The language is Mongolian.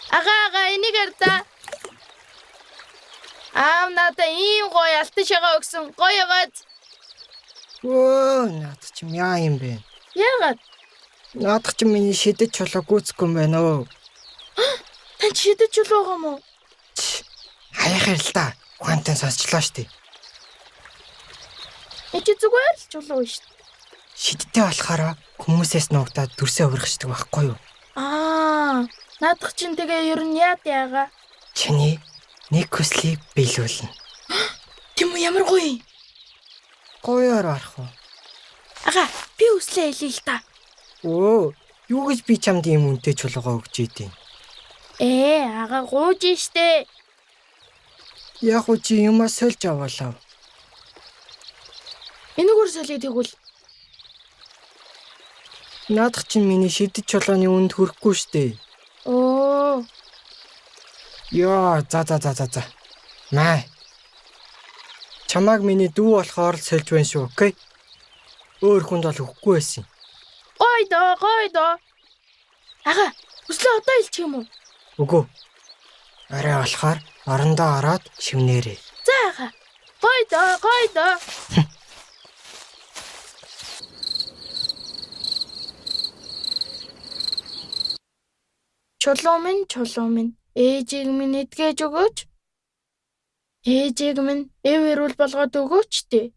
Ага энийг арда. Надаа ийм гоё алтан шагаа өгсөн. Гоё яваад. Наад чим яа юм бэ? Яагаад? Наадах чи миний шидэд чулуу гүйцэхгүй юм байна уу? Тань шидэд чулуу байгаа мó? Хаяхаар л да. Ухаантай сонсчлоо штий. Чи зүгээр л чулуу шүү дээ. Шидтэй болохоор хүмүүсээс нуугдаад дүрсээ урагшдаг байхгүй юу? Наадах чинь тэгээ ер нь яага? Чиний нэг хүслийг биелүүлнэ. Тэм үү ямар гоё. Гоёор арах уу? Ага би хүслээ хэлээ л та. Юу гэж би чамд ийм үнэтэй чулуугаа өгч ийдیں۔ Ага гууж штэ. Яг уу чи юмаа сольж аваалаа. Энэгээр солиод тэгвэл. Наадах чинь миний шидэд чулууны үнд хүрэхгүй штэ. Яа, за. Маа. Чамааг миний дүү болохоор л сольж байна шүү, окей? Өөр хүнд бол өгөхгүй байсан. Гой доо. Ага, хүслээ одоо хэлчих юм уу? Үгүй. Арай болохоор орондоо ороод шивнээрээ. За ага. Гой доо. Чулуу минь. Ээжийг минь эдгэж өгөөч. Ээжийг минь эв эрүүл болгоод өгөөч дээ.